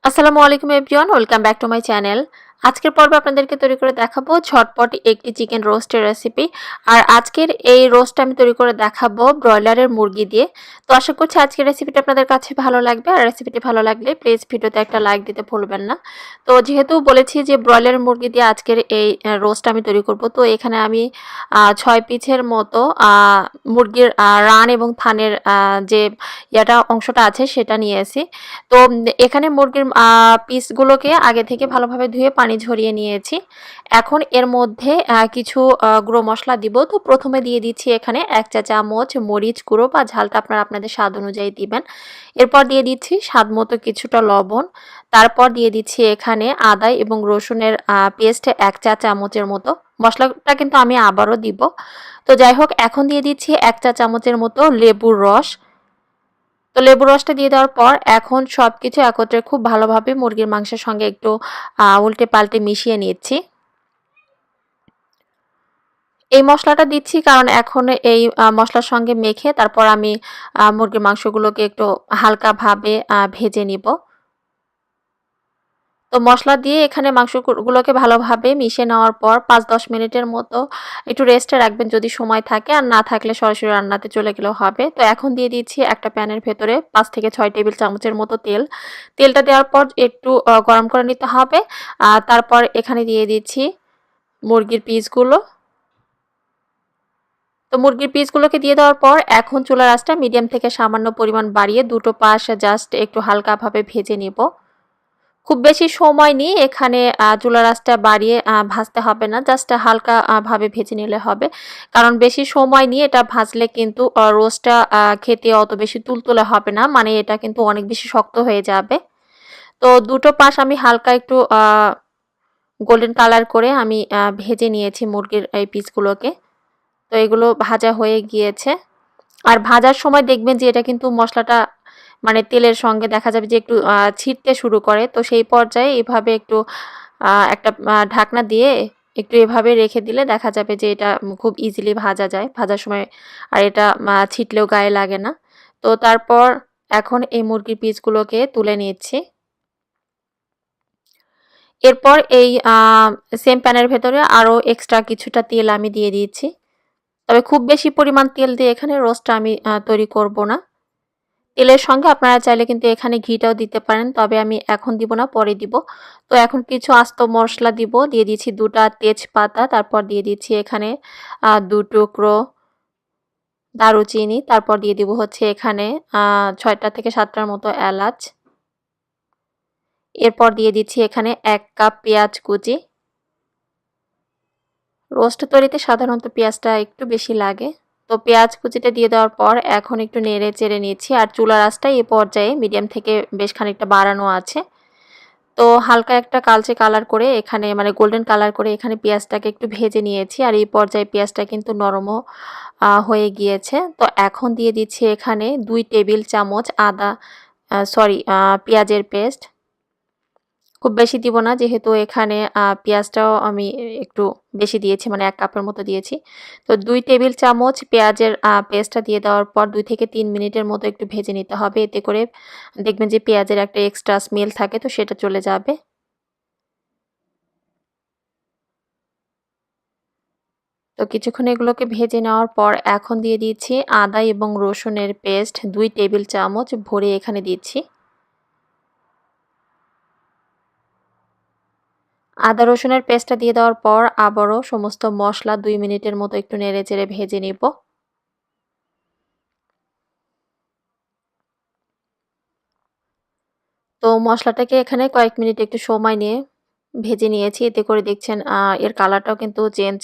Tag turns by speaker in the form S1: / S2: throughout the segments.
S1: আসসালামু আলাইকুম everyone, welcome back to my channel. আজকের পর্বে আপনাদেরকে তৈরি করে দেখাবো ঝটপট একটি চিকেন রোস্টের রেসিপি। আর আজকের এই রোস্টটা আমি তৈরি করে দেখাবো ব্রয়লারের মুরগি দিয়ে। তো আশা করছি আজকের রেসিপিটা আপনাদের কাছে ভালো লাগবে। আর রেসিপিটি ভালো লাগলে প্লিজ ভিডিওতে একটা লাইক দিতে ভুলবেন না। তো যেহেতু বলেছি যে ব্রয়লারের মুরগি দিয়ে আজকের এই রোস্টটা আমি তৈরি করব, তো এখানে আমি 6 পিসের মতো মুরগির রান এবং থানের যে অংশটা আছে সেটা নিয়েছি। তো এখানে মুরগির পিসগুলোকে আগে থেকে ভালোভাবে ধুয়ে পানি ঝরিয়ে নিয়েছি। এখন এর মধ্যে কিছু গুঁড়ো মশলা দিব। তো প্রথমে দিয়ে দিচ্ছি এখানে 1 চা চামচ মরিচ গুঁড়ো বা ঝালটা আপনারা আপনাদের স্বাদ অনুযায়ী দিবেন। এরপর দিয়ে দিচ্ছি স্বাদ মতো কিছুটা লবণ। তারপর দিয়ে দিচ্ছি এখানে আদা এবং রসুনের পেস্ট 1 চা চামচের মতো। মশলাটা কিন্তু আমি আবারও দিব। তো যাই হোক, এখন দিয়ে দিচ্ছি 1 চা চামচের মতো লেবুর রস। তো লেবুর রসটা দিয়ে দেওয়ার পর এখন সবকিছু একত্রে খুব ভালোভাবে মুরগির মাংসের সঙ্গে একটু উল্টে পাল্টে মিশিয়ে নিচ্ছি। এই মশলাটা দিচ্ছি কারণ এখন এই মশলার সঙ্গে মেখে তারপর আমি মুরগির মাংসগুলোকে একটু হালকাভাবে ভেজে নিব। তো মশলা দিয়ে এখানে মাংসগুলোকে ভালোভাবে মিশিয়ে নেওয়ার পর 5-10 মিনিটের মতো একটু রেস্টে রাখবেন যদি সময় থাকে, আর না থাকলে সরাসরি রান্নাতে চলে গেলেও হবে। তো এখন দিয়ে দিচ্ছি একটা প্যানের ভেতরে 5 থেকে 6 টেবিল চামচের মতো তেল। তেলটা দেওয়ার পর একটু গরম করে নিতে হবে। তারপর এখানে দিয়ে দিচ্ছি মুরগির পিসগুলো। তো মুরগির পিসগুলোকে দিয়ে দেওয়ার পর এখন চুলার আঁচটা মিডিয়াম থেকে সামান্য পরিমাণ বাড়িয়ে দুটো পাশ জাস্ট একটু হালকাভাবে ভেজে নিব। খুব বেশি সময় নিয়ে এখানে চুলার আঁচটা বাড়িয়ে ভাজতে হবে না, জাস্ট হালকা ভাবে ভেজে নিলে হবে। কারণ বেশি সময় নিয়ে এটা ভাজলে কিন্তু রোস্টটা খেতে অত বেশি তুলতুলে হবে না, মানে এটা কিন্তু অনেক বেশি শক্ত হয়ে যাবে। তো দুটো পাশ আমি হালকা একটু গোল্ডেন কালার করে আমি ভেজে নিয়েছি মুরগির এই পিসগুলোকে। তো এগুলো ভাজা হয়ে গিয়েছে। আর ভাজার সময় দেখবেন যে এটা কিন্তু মশলাটা মানে তেলের সঙ্গে দেখা যাবে যে একটু ছিটতে শুরু করে। তো সেই পর্যায়ে এভাবে একটু একটা ঢাকনা দিয়ে একটু এভাবে রেখে দিলে দেখা যাবে যে এটা খুব ইজিলি ভাজা যায় ভাজার সময়। আর এটা ছিটলেও গায়ে লাগে না। তো তারপর এখন এই মুরগির পিসগুলোকে তুলে নিচ্ছি। এরপর এই সেম প্যানের ভেতরে আরও এক্সট্রা কিছুটা তেল আমি দিয়ে দিচ্ছি। তবে খুব বেশি পরিমাণ তেল দিয়ে এখানে রোস্টটা আমি তৈরি করব না। তেলের সঙ্গে আপনারা চাইলে কিন্তু এখানে ঘিটাও দিতে পারেন, তবে আমি এখন দিব না, পরে দিব। তো এখন কিছু আস্ত মশলা দিব। দিয়ে দিচ্ছি 2টা তেজপাতা, তারপর দিয়ে দিচ্ছি এখানে 2 টুকরো দারুচিনি, তারপর দিয়ে দিব হচ্ছে এখানে 6টা থেকে 7টার মতো এলাচ। এরপর দিয়ে দিচ্ছি এখানে 1 কাপ পেঁয়াজ কুচি। রোস্ট তৈরিতে সাধারণত পেঁয়াজটা একটু বেশি লাগে। তো পেঁয়াজ কুচিটা দিয়ে দেওয়ার পর এখন একটু নেড়ে চেড়ে নিচ্ছি। আর চুলার আঁচটা এই পর্যায়ে মিডিয়াম থেকে বেশ খানিকটা বাড়ানো আছে। তো হালকা একটা কালচে কালার করে এখানে মানে গোল্ডেন কালার করে এখানে পেঁয়াজটাকে একটু ভেজে নিয়েছি। আর এই পর্যায়ে পেঁয়াজটা কিন্তু নরমও হয়ে গিয়েছে। তো এখন দিয়ে দিচ্ছি এখানে 2 টেবিল চামচ পেঁয়াজের পেস্ট। খুব বেশি দিব না, যেহেতু এখানে পেঁয়াজটাও আমি একটু বেশি দিয়েছি, মানে 1 কাপের মতো দিয়েছি। তো 2 টেবিল চামচ পেঁয়াজের পেস্টটা দিয়ে দেওয়ার পর 2 থেকে 3 মিনিটের মতো একটু ভেজে নিতে হবে। এতে করে দেখবেন যে পেঁয়াজের একটা এক্সট্রা স্মেল থাকে, তো সেটা চলে যাবে। তো কিছুক্ষণ এগুলোকে ভেজে নেওয়ার পর এখন দিয়ে দিচ্ছি আদা এবং রসুনের পেস্ট 2 টেবিল চামচ ভরে এখানে দিচ্ছি। আদা রসুনের পেস্টটা দিয়ে দেওয়ার পর আবারও সমস্ত মশলা 2 মিনিটের মতো একটু নেড়েচেড়ে ভেজে নিব। তো মশলাটাকে এখানে কয়েক মিনিট একটু সময় নিয়ে ভেজে নিয়েছি। এতে করে দেখছেন এর কালারটাও কিন্তু চেঞ্জ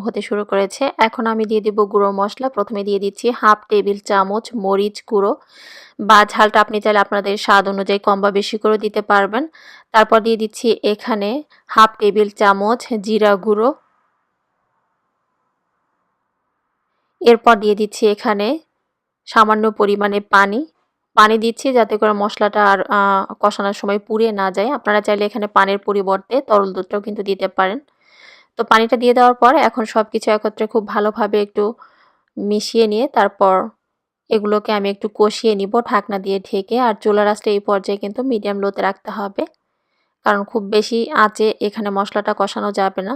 S1: হতে শুরু করেছে। এখন আমি দিয়ে দিব গুঁড়ো মশলা। প্রথমে দিয়ে দিচ্ছি 1/2 টেবিল চামচ মরিচ গুঁড়ো, বা ঝালটা আপনি চাইলে আপনাদের স্বাদ অনুযায়ী কম বা বেশি করে দিতে পারবেন। তারপর দিয়ে দিচ্ছি এখানে 1/2 টেবিল চামচ জিরা গুঁড়ো। এরপর দিয়ে দিচ্ছি এখানে সামান্য পরিমাণে পানি। পানি দিচ্ছি যাতে করে মশলাটা আর কষানোর সময় পুড়ে না যায়। আপনারা চাইলে এখানে পানির পরিবর্তে তরল দুধটাও কিন্তু দিতে পারেন। তো পানিটা দিয়ে দেওয়ার পর এখন সবকিছু একত্রে খুব ভালোভাবে একটু মিশিয়ে নিয়ে তারপর এগুলোকে আমি একটু কষিয়ে নিব ঢাকনা দিয়ে ঢেকে। আর চুলার আঁচটা এই পর্যায়ে কিন্তু মিডিয়াম লোতে রাখতে হবে, কারণ খুব বেশি আঁচে এখানে মশলাটা কষানো যাবে না।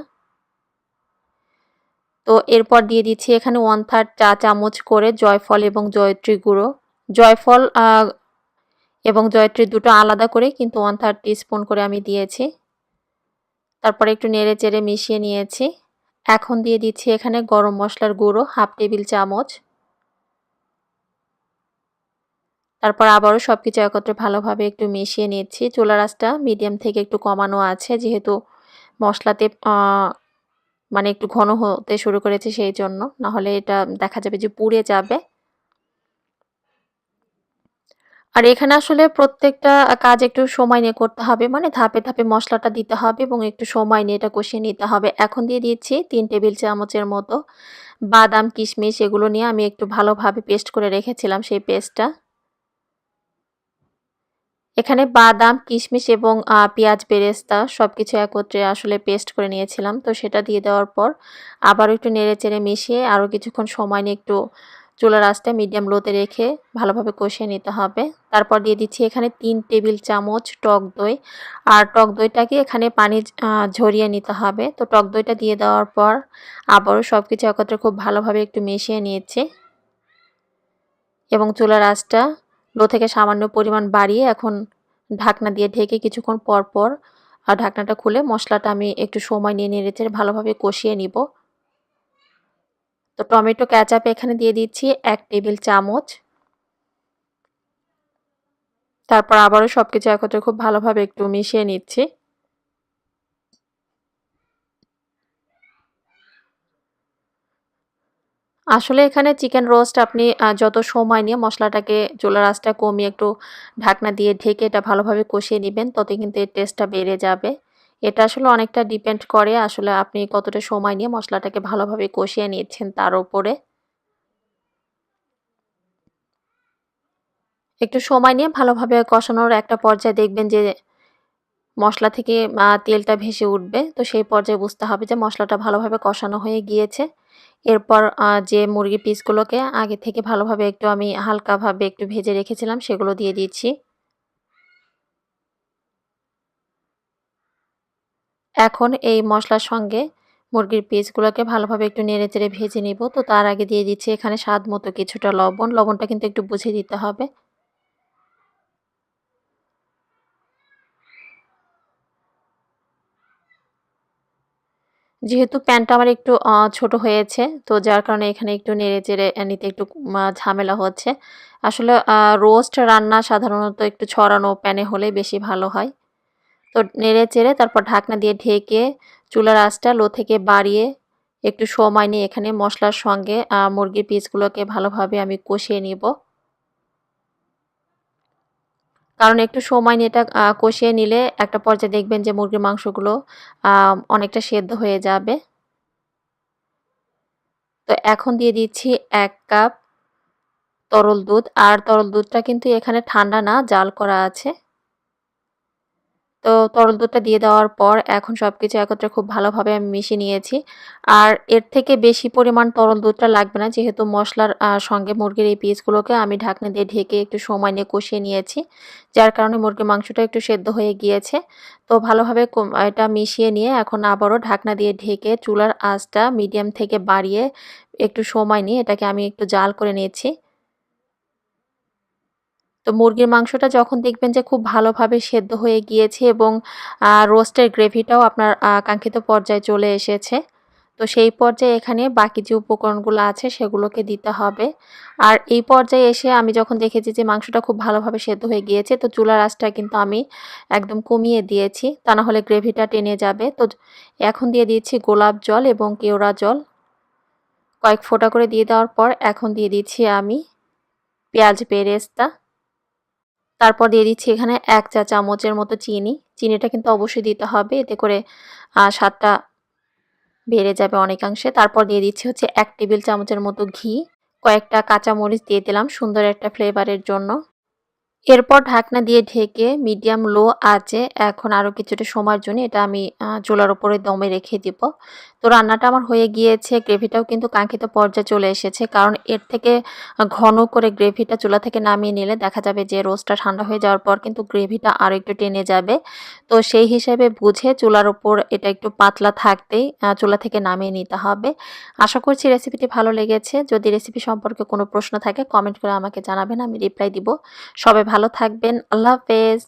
S1: তো এরপর দিয়ে দিচ্ছি এখানে 1/3 চা চামচ করে জয়ফল এবং জয়ত্রী গুঁড়ো। জয়ফল এবং জয়ত্রী দুটো আলাদা করে কিন্তু 1/3 টিস্পুন করে আমি দিয়েছি। তারপরে একটু নেড়ে চেড়ে মিশিয়ে নিয়েছি। এখন দিয়ে দিচ্ছি এখানে গরম মশলার গুঁড়ো 1/2 টেবিল চামচ। তারপর আবারও সবকিছু একত্রে ভালোভাবে একটু মিশিয়ে নিচ্ছি। চুলার আঁচটা মিডিয়াম থেকে একটু কমানো আছে, যেহেতু মশলাতে মানে একটু ঘন হতে শুরু করেছে সেই জন্য, নাহলে এটা দেখা যাবে যে পুড়ে যাবে। আর এখানে আসলে প্রত্যেকটা কাজ একটু সময় নিয়ে করতে হবে, মানে ধাপে ধাপে মশলাটা দিতে হবে এবং একটু সময় নিয়ে এটা কষিয়ে নিতে হবে। এখন দিয়ে দিচ্ছি 3 টেবিল চামচের মতো বাদাম কিশমিশ, এগুলো নিয়ে আমি একটু ভালোভাবে পেস্ট করে রেখেছিলাম সেই পেস্টটা। এখানে বাদাম কিশমিশ এবং পেঁয়াজ বেরেস্তা সবকিছু একত্রে আসলে পেস্ট করে নিয়েছিলাম। তো সেটা দিয়ে দেওয়ার পর আবারও একটু নেড়ে চেড়ে মিশিয়ে আরও কিছুক্ষণ সময় নিয়ে একটু চুলার আঁচটা মিডিয়াম লোতে রেখে ভালোভাবে কষিয়ে নিতে হবে। তারপর দিয়ে দিচ্ছি এখানে 3 টেবিল চামচ টক দই। আর টক দইটাকে এখানে পানি ঝরিয়ে নিতে হবে। তো টক দইটা দিয়ে দেওয়ার পর আবারও সবকিছু একত্রে খুব ভালোভাবে একটু মিশিয়ে নিয়েছি এবং চুলার আঁচটা লো থেকে সামান্য পরিমাণ বাড়িয়ে এখন ঢাকনা দিয়ে ঢেকে কিছুক্ষণ পর পর ঢাকনাটা খুলে মশলাটা আমি একটু সময় নিয়ে নেড়েচেড়ে ভালোভাবে কষিয়ে নিব। তো টমেটো কেচাপ এখানে দিয়ে দিচ্ছি 1 টেবিল চামচ। তারপর আবারও সবকিছু একত্রে খুব ভালোভাবে একটু মিশিয়ে নিচ্ছি। আসলে এখানে চিকেন রোস্ট আপনি যত সময় নিয়ে মশলাটাকে চুলার আঁচটা কমিয়ে একটু ঢাকনা দিয়ে ঢেকে এটা ভালোভাবে কষিয়ে নিবেন, ততই কিন্তু এর টেস্টটা বেড়ে যাবে। এটা আসলে অনেকটা ডিপেন্ড করে আসলে আপনি কতটা সময় নিয়ে মশলাটাকে ভালোভাবে কষিয়ে নিচ্ছেন তার উপরে। একটু সময় নিয়ে ভালোভাবে কষানোর একটা পর্যায়ে দেখবেন যে মশলা থেকে তেলটা ভেসে উঠবে। তো সেই পর্যায়ে বুঝতে হবে যে মশলাটা ভালোভাবে কষানো হয়ে গিয়েছে। এরপর যে মুরগির পিসগুলোকে আগে থেকে ভালোভাবে একটু আমি হালকাভাবে একটু ভেজে রেখেছিলাম সেগুলো দিয়ে দিচ্ছি। এখন এই মশলার সঙ্গে মুরগির পিসগুলোকে ভালোভাবে একটু নেড়েচেড়ে ভেজে নিব। তো তার আগে দিয়ে দিচ্ছি এখানে স্বাদ মতো কিছুটা লবণ। লবণটা কিন্তু একটু বুঝে দিতে হবে। যেহেতু প্যানটা আমার একটু ছোট হয়েছে, তো যার কারণে এখানে একটু নেড়েচেড়ে নিতে একটু ঝামেলা হচ্ছে। আসলে রোস্ট রান্না সাধারণত একটু ছড়ানো প্যানে হলে বেশি ভালো হয়। তো নেড়েচেড়ে তারপর ঢাকনা দিয়ে ঢেকে চুলার আঁচটা লো থেকে বাড়িয়ে একটু সময় নিয়ে এখানে মশলার সঙ্গে মুরগির পিসগুলোকে ভালোভাবে আমি কষিয়ে নিব। কারণ একটু সময় নিয়ে এটা কষিয়ে নিলে একটা পর্যায়ে দেখবেন যে মুরগির মাংসগুলো অনেকটা সেদ্ধ হয়ে যাবে। তো এখন দিয়ে দিচ্ছি 1 কাপ তরল দুধ। আর তরল দুধটা কিন্তু এখানে ঠান্ডা না, জাল করা আছে। তো তরল দুধটা দিয়ে দেওয়ার পর এখন সবকিছু একত্রে খুব ভালোভাবে আমি মিশিয়ে নিয়েছি। আর এর থেকে বেশি পরিমাণ তরল দুধটা লাগবে না, যেহেতু মশলার সঙ্গে মুরগির এই পিসগুলোকে আমি ঢাকনা দিয়ে ঢেকে একটু সময় নিয়ে কষিয়ে নিয়েছি, যার কারণে মুরগির মাংসটা একটু সেদ্ধ হয়ে গিয়েছে। তো ভালোভাবে এটা মিশিয়ে নিয়ে এখন আবারও ঢাকনা দিয়ে ঢেকে চুলার আঁচটা মিডিয়াম থেকে বাড়িয়ে একটু সময় নিয়ে এটাকে আমি একটু জাল করে নিয়েছি। তো মুরগির মাংসটা যখন দেখবেন যে খুব ভালোভাবে সেদ্ধ হয়ে গিয়েছে এবং রোস্টের গ্রেভিটাও আপনার কাঙ্ক্ষিত পর্যায়ে চলে এসেছে, তো সেই পর্যায়ে এখানে বাকি যে উপকরণগুলো আছে সেগুলোকে দিতে হবে। আর এই পর্যায়ে এসে আমি যখন দেখেছি যে মাংসটা খুব ভালোভাবে সেদ্ধ হয়ে গিয়েছে, তো চুলার আঁচটা কিন্তু আমি একদম কমিয়ে দিয়েছি, তা না হলে গ্রেভিটা টেনে যাবে। তো এখন দিয়ে দিচ্ছি গোলাপ জল এবং কেওড়া জল কয়েক ফোঁটা করে দিয়ে দেওয়ার পর এখন দিয়ে দিচ্ছি আমি পেঁয়াজ বেরেস্তা। তারপর দিয়ে দিচ্ছি এখানে 1 চা চামচের মতো চিনি। চিনিটা কিন্তু অবশ্যই দিতে হবে, এতে করে স্বাদটা বেড়ে যাবে অনেকাংশে। তারপর দিয়ে দিচ্ছি হচ্ছে 1 টেবিল চামচের মতো ঘি। কয়েকটা কাঁচা মরিচ দিয়ে দিলাম সুন্দর একটা ফ্লেভারের জন্য। এরপর ঢাকনা দিয়ে ঢেকে মিডিয়াম লো আঁচে এখন আরও কিছুটা সময়ের জন্য এটা আমি চুলার উপরে দমে রেখে দিব। তো রান্নাটা আমার হয়ে গিয়েছে, গ্রেভিটাও কিন্তু কাঙ্ক্ষিত পর্যায়ে চলে এসেছে। কারণ এর থেকে ঘন করে গ্রেভিটা চুলা থেকে নামিয়ে নিলে দেখা যাবে যে রোস্টটা ঠান্ডা হয়ে যাওয়ার পর কিন্তু গ্রেভিটা আরও একটু টেনে যাবে। তো সেই হিসেবে বুঝে চুলার উপর এটা একটু পাতলা থাকতেই চুলা থেকে নামিয়ে নিতে হবে। আশা করছি রেসিপিটি ভালো লেগেছে। যদি রেসিপি সম্পর্কে কোনো প্রশ্ন থাকে কমেন্ট করে আমাকে জানাবেন, আমি রিপ্লাই দিব। সবাই ভালো থাকবেন। আল্লাহ হাফেজ।